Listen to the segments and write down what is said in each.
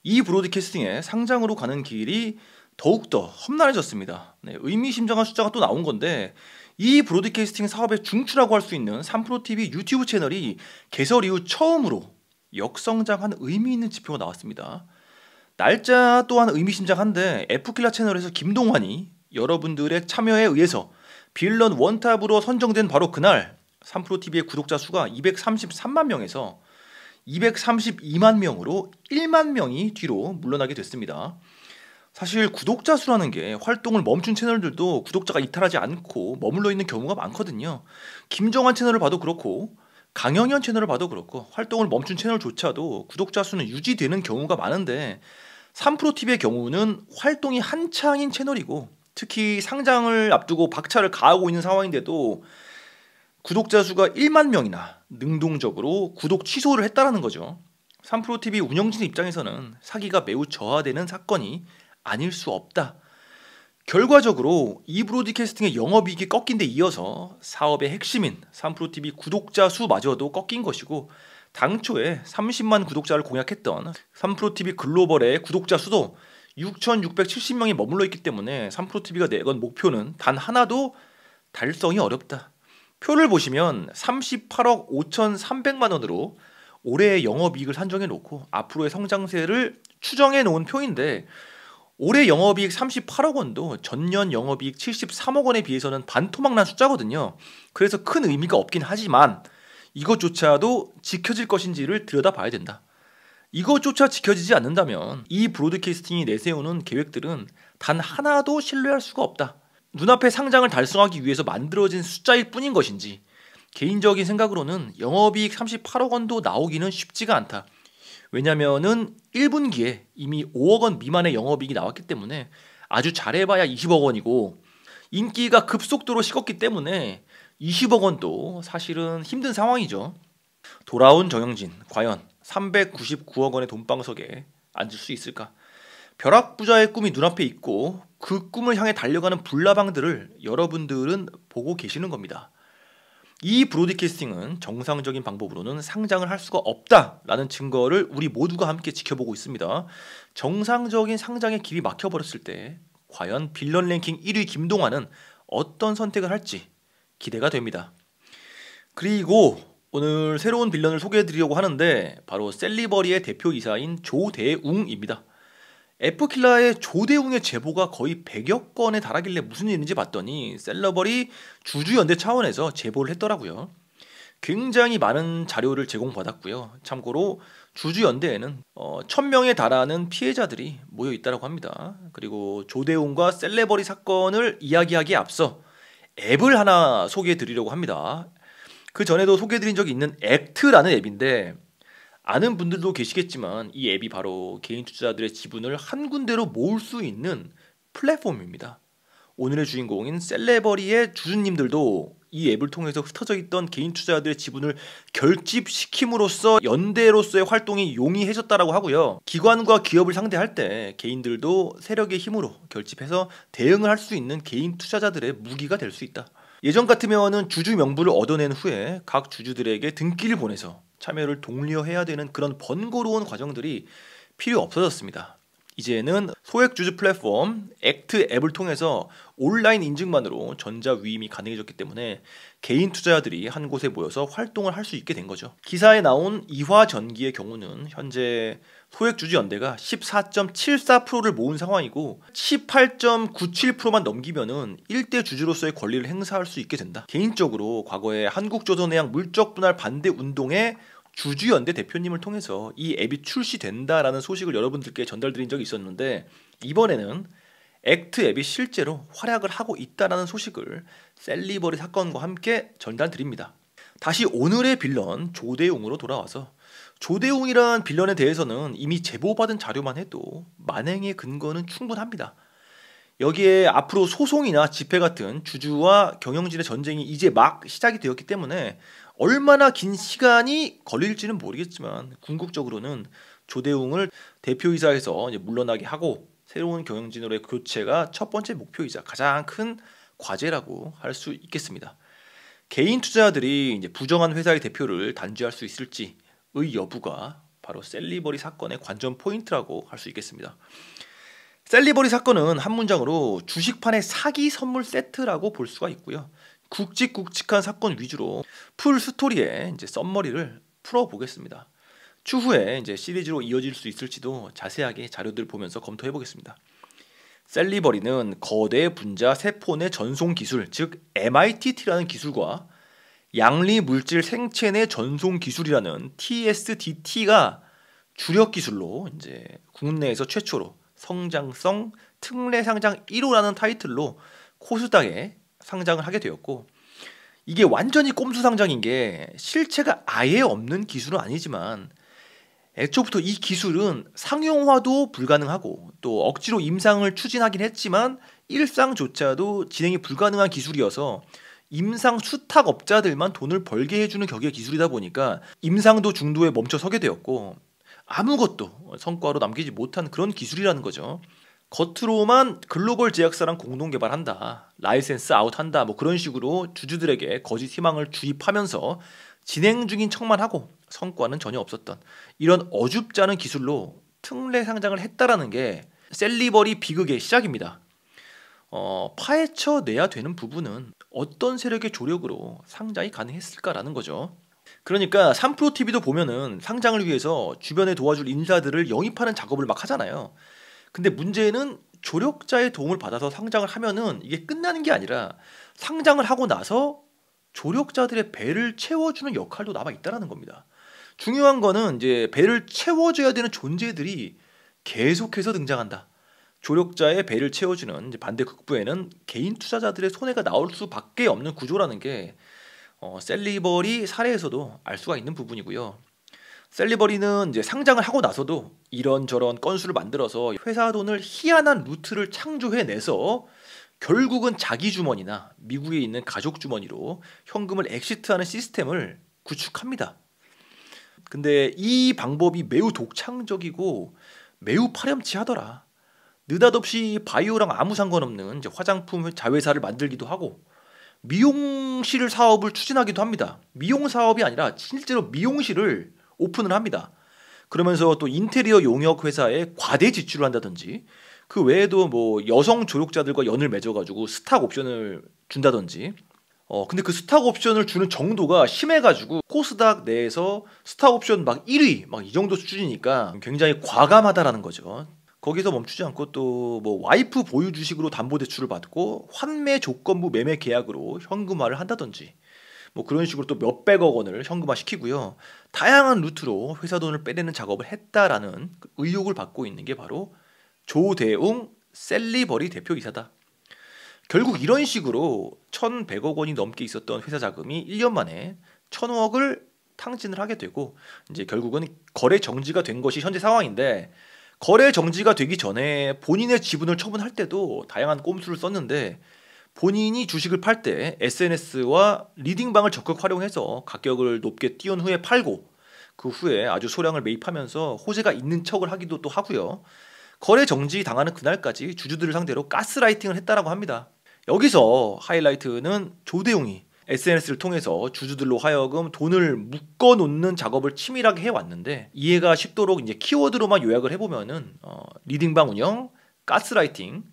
이 브로드캐스팅의 상장으로 가는 길이 더욱더 험난해졌습니다. 네, 의미심장한 숫자가 또 나온 건데 이 브로드캐스팅 사업의 중추라고 할 수 있는 3프로TV 유튜브 채널이 개설 이후 처음으로 역성장한 의미 있는 지표가 나왔습니다. 날짜 또한 의미심장한데 F킬라 채널에서 김동환이 여러분들의 참여에 의해서 빌런 원탑으로 선정된 바로 그날 3프로TV의 구독자 수가 233만 명에서 232만 명으로 1만 명이 뒤로 물러나게 됐습니다. 사실 구독자 수라는 게 활동을 멈춘 채널들도 구독자가 이탈하지 않고 머물러 있는 경우가 많거든요. 김정한 채널을 봐도 그렇고 강영현 채널을 봐도 그렇고 활동을 멈춘 채널조차도 구독자 수는 유지되는 경우가 많은데 3프로TV의 경우는 활동이 한창인 채널이고 특히 상장을 앞두고 박차를 가하고 있는 상황인데도 구독자 수가 1만 명이나 능동적으로 구독 취소를 했다라는 거죠. 3프로TV 운영진 입장에서는 사기가 매우 저하되는 사건이 아닐 수 없다. 결과적으로 이 브로드캐스팅의 영업이익이 꺾인 데 이어서 사업의 핵심인 3프로TV 구독자 수마저도 꺾인 것이고 당초에 30만 구독자를 공약했던 3프로TV 글로벌의 구독자 수도 6,670명이 머물러 있기 때문에 3프로TV가 내건 목표는 단 하나도 달성이 어렵다. 표를 보시면 38억 5,300만 원으로 올해의 영업이익을 산정해 놓고 앞으로의 성장세를 추정해 놓은 표인데 올해 영업이익 38억 원도 전년 영업이익 73억 원에 비해서는 반토막난 숫자거든요. 그래서 큰 의미가 없긴 하지만 이것조차도 지켜질 것인지를 들여다봐야 된다. 이것조차 지켜지지 않는다면 이 브로드캐스팅이 내세우는 계획들은 단 하나도 신뢰할 수가 없다. 눈앞의 상장을 달성하기 위해서 만들어진 숫자일 뿐인 것인지 개인적인 생각으로는 영업이익 38억 원도 나오기는 쉽지가 않다. 왜냐면은 1분기에 이미 5억 원 미만의 영업이익이 나왔기 때문에 아주 잘해봐야 20억 원이고 인기가 급속도로 식었기 때문에 20억 원도 사실은 힘든 상황이죠. 돌아온 정영진 과연 399억 원의 돈방석에 앉을 수 있을까? 벼락부자의 꿈이 눈앞에 있고 그 꿈을 향해 달려가는 불나방들을 여러분들은 보고 계시는 겁니다. 이 브로드캐스팅은 정상적인 방법으로는 상장을 할 수가 없다라는 증거를 우리 모두가 함께 지켜보고 있습니다. 정상적인 상장의 길이 막혀버렸을 때 과연 빌런 랭킹 1위 김동환은 어떤 선택을 할지 기대가 됩니다. 그리고 오늘 새로운 빌런을 소개해드리려고 하는데 바로 셀리버리의 대표이사인 조대웅입니다. F킬라의 조대웅의 제보가 거의 100여 건에 달하길래 무슨 일인지 봤더니 셀러버리 주주연대 차원에서 제보를 했더라고요. 굉장히 많은 자료를 제공받았고요. 참고로 주주연대에는 1000명에 달하는 피해자들이 모여 있다고 합니다. 그리고 조대웅과 셀러버리 사건을 이야기하기에 앞서 앱을 하나 소개해 드리려고 합니다. 그 전에도 소개해 드린 적이 있는 액트라는 앱인데 아는 분들도 계시겠지만 이 앱이 바로 개인 투자자들의 지분을 한 군데로 모을 수 있는 플랫폼입니다. 오늘의 주인공인 셀레버리의 주주님들도 이 앱을 통해서 흩어져 있던 개인 투자자들의 지분을 결집시킴으로써 연대로서의 활동이 용이해졌다라고 하고요. 기관과 기업을 상대할 때 개인들도 세력의 힘으로 결집해서 대응을 할 수 있는 개인 투자자들의 무기가 될 수 있다. 예전 같으면은 주주 명부를 얻어낸 후에 각 주주들에게 등기를 보내서 참여를 독려해야 되는 그런 번거로운 과정들이 필요 없어졌습니다. 이제는 소액 주주 플랫폼 액트 앱을 통해서 온라인 인증만으로 전자 위임이 가능해졌기 때문에 개인 투자자들이 한 곳에 모여서 활동을 할 수 있게 된 거죠. 기사에 나온 이화전기의 경우는 현재 소액 주주 연대가 14.74%를 모은 상황이고 18.97%만 넘기면은 1대 주주로서의 권리를 행사할 수 있게 된다. 개인적으로 과거에 한국조선해양 물적 분할 반대 운동에 주주연대 대표님을 통해서 이 앱이 출시된다라는 소식을 여러분들께 전달드린 적이 있었는데 이번에는 액트 앱이 실제로 활약을 하고 있다라는 소식을 셀리버리 사건과 함께 전달드립니다. 다시 오늘의 빌런 조대웅으로 돌아와서 조대웅이란 빌런에 대해서는 이미 제보받은 자료만 해도 만행의 근거는 충분합니다. 여기에 앞으로 소송이나 집회 같은 주주와 경영진의 전쟁이 이제 막 시작이 되었기 때문에 얼마나 긴 시간이 걸릴지는 모르겠지만 궁극적으로는 조대웅을 대표이사에서 물러나게 하고 새로운 경영진으로의 교체가 첫 번째 목표이자 가장 큰 과제라고 할 수 있겠습니다. 개인 투자자들이 이제 부정한 회사의 대표를 단죄할 수 있을지의 여부가 바로 셀리버리 사건의 관전 포인트라고 할 수 있겠습니다. 셀리버리 사건은 한 문장으로 주식판의 사기 선물 세트라고 볼 수가 있고요. 굵직굵직한 사건 위주로 풀 스토리의 이제 썸머리를 풀어보겠습니다. 추후에 이제 시리즈로 이어질 수 있을지도 자세하게 자료들 보면서 검토해 보겠습니다. 셀리버리는 거대 분자 세포 내 전송 기술, 즉 MITT라는 기술과 양리 물질 생체 내 전송 기술이라는 TSDT가 주력 기술로 이제 국내에서 최초로 성장성 특례 상장 1호라는 타이틀로 코스닥에 상장을 하게 되었고, 이게 완전히 꼼수 상장인 게 실체가 아예 없는 기술은 아니지만 애초부터 이 기술은 상용화도 불가능하고 또 억지로 임상을 추진하긴 했지만 일상조차도 진행이 불가능한 기술이어서 임상 수탁업자들만 돈을 벌게 해주는 격의 기술이다 보니까 임상도 중도에 멈춰서게 되었고 아무것도 성과로 남기지 못한 그런 기술이라는 거죠. 겉으로만 글로벌 제약사랑 공동 개발한다, 라이센스 아웃한다, 뭐 그런 식으로 주주들에게 거짓 희망을 주입하면서 진행 중인 척만 하고 성과는 전혀 없었던 이런 어줍지 않은 기술로 특례 상장을 했다라는 게 셀리버리 비극의 시작입니다. 파헤쳐내야 되는 부분은 어떤 세력의 조력으로 상장이 가능했을까라는 거죠. 그러니까 3프로TV도 보면은 상장을 위해서 주변에 도와줄 인사들을 영입하는 작업을 막 하잖아요. 근데 문제는 조력자의 도움을 받아서 상장을 하면은 이게 끝나는 게 아니라 상장을 하고 나서 조력자들의 배를 채워주는 역할도 남아 있다라는 겁니다. 중요한 거는 이제 배를 채워줘야 되는 존재들이 계속해서 등장한다. 조력자의 배를 채워주는 이제 반대 극부에는 개인 투자자들의 손해가 나올 수밖에 없는 구조라는 게 셀리버리 사례에서도 알 수가 있는 부분이고요. 셀리버리는 이제 상장을 하고 나서도 이런저런 건수를 만들어서 회사 돈을 희한한 루트를 창조해내서 결국은 자기 주머니나 미국에 있는 가족 주머니로 현금을 엑시트하는 시스템을 구축합니다. 근데 이 방법이 매우 독창적이고 매우 파렴치하더라. 느닷없이 바이오랑 아무 상관없는 이제 화장품 자회사를 만들기도 하고 미용실 사업을 추진하기도 합니다. 미용 사업이 아니라 실제로 미용실을 오픈을 합니다. 그러면서 또 인테리어 용역 회사에 과대 지출을 한다든지 그 외에도 뭐 여성 조력자들과 연을 맺어가지고 스탁 옵션을 준다든지 근데 그 스탁 옵션을 주는 정도가 심해가지고 코스닥 내에서 스탁 옵션 막 1위 막 이 정도 수준이니까 굉장히 과감하다라는 거죠. 거기서 멈추지 않고 또 뭐 와이프 보유 주식으로 담보대출을 받고 환매 조건부 매매 계약으로 현금화를 한다든지 뭐 그런 식으로 또 몇백억 원을 현금화 시키고요. 다양한 루트로 회사 돈을 빼내는 작업을 했다라는 의혹을 받고 있는 게 바로 조대웅 셀리버리 대표이사다. 결국 이런 식으로 1,100억 원이 넘게 있었던 회사 자금이 1년 만에 1,000억을 탕진을 하게 되고 이제 결국은 거래 정지가 된 것이 현재 상황인데, 거래 정지가 되기 전에 본인의 지분을 처분할 때도 다양한 꼼수를 썼는데 본인이 주식을 팔 때 SNS와 리딩방을 적극 활용해서 가격을 높게 띄운 후에 팔고 그 후에 아주 소량을 매입하면서 호재가 있는 척을 하기도 또 하고요. 거래 정지 당하는 그날까지 주주들을 상대로 가스라이팅을 했다라고 합니다. 여기서 하이라이트는 조대웅이 SNS를 통해서 주주들로 하여금 돈을 묶어놓는 작업을 치밀하게 해왔는데, 이해가 쉽도록 이제 키워드로만 요약을 해보면은 리딩방 운영, 가스라이팅,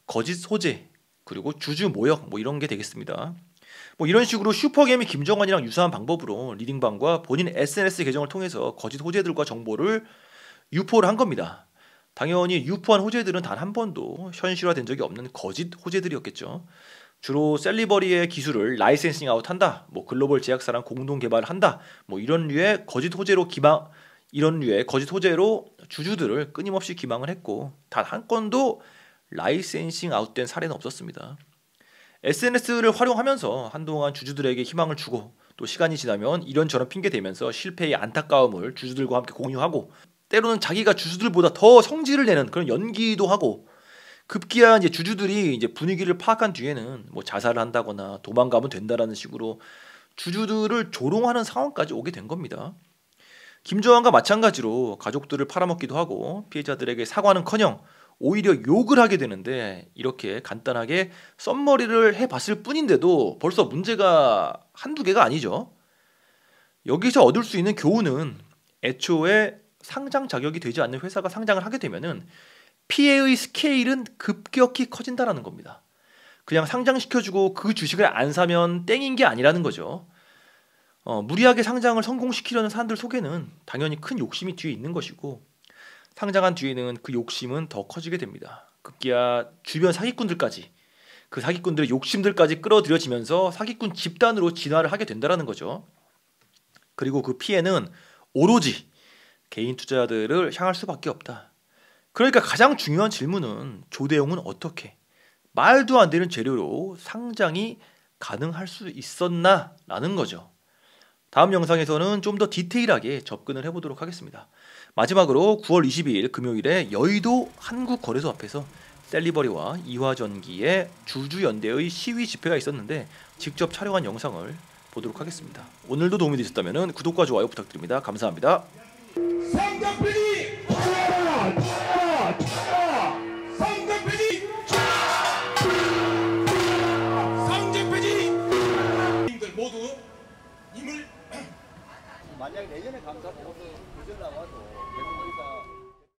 거짓 소재, 그리고 주주 모역 뭐 이런 게 되겠습니다. 뭐 이런 식으로 슈퍼게임이 김정환이랑 유사한 방법으로 리딩방과 본인 SNS 계정을 통해서 거짓 호재들과 정보를 유포를 한 겁니다. 당연히 유포한 호재들은 단 한 번도 현실화된 적이 없는 거짓 호재들이었겠죠. 주로 셀리버리의 기술을 라이센싱 아웃한다, 뭐 글로벌 제약사랑 공동 개발을 한다, 뭐 이런 류의 거짓 호재로 주주들을 끊임없이 기망을 했고 단 한 건도 라이센싱 아웃된 사례는 없었습니다. SNS를 활용하면서 한동안 주주들에게 희망을 주고 또 시간이 지나면 이런저런 핑계 대면서 실패의 안타까움을 주주들과 함께 공유하고 때로는 자기가 주주들보다 더 성질을 내는 그런 연기도 하고, 급기야 이제 주주들이 이제 분위기를 파악한 뒤에는 뭐 자살을 한다거나 도망가면 된다라는 식으로 주주들을 조롱하는 상황까지 오게 된 겁니다. 김정환과 마찬가지로 가족들을 팔아먹기도 하고 피해자들에게 사과는커녕 오히려 욕을 하게 되는데, 이렇게 간단하게 썸머리를 해봤을 뿐인데도 벌써 문제가 한두 개가 아니죠. 여기서 얻을 수 있는 교훈은 애초에 상장 자격이 되지 않는 회사가 상장을 하게 되면은 피해의 스케일은 급격히 커진다라는 겁니다. 그냥 상장시켜주고 그 주식을 안 사면 땡인 게 아니라는 거죠. 무리하게 상장을 성공시키려는 사람들 속에는 당연히 큰 욕심이 뒤에 있는 것이고, 상장한 뒤에는 그 욕심은 더 커지게 됩니다. 급기야 주변 사기꾼들까지, 그 사기꾼들의 욕심들까지 끌어들여지면서 사기꾼 집단으로 진화를 하게 된다는 거죠. 그리고 그 피해는 오로지 개인 투자자들을 향할 수밖에 없다. 그러니까 가장 중요한 질문은 조대용은 어떻게 말도 안 되는 재료로 상장이 가능할 수 있었나라는 거죠. 다음 영상에서는 좀 더 디테일하게 접근을 해보도록 하겠습니다. 마지막으로 9월 22일 금요일에 여의도 한국거래소 앞에서 셀리버리와 이화전기의 주주연대의 시위 집회가 있었는데 직접 촬영한 영상을 보도록 하겠습니다. 오늘도 도움이 되셨다면 구독과 좋아요 부탁드립니다. 감사합니다. 상대편이 상대편이 모두 힘을 만약 내년에 감사 보고서 의견 나와도 계속 우리가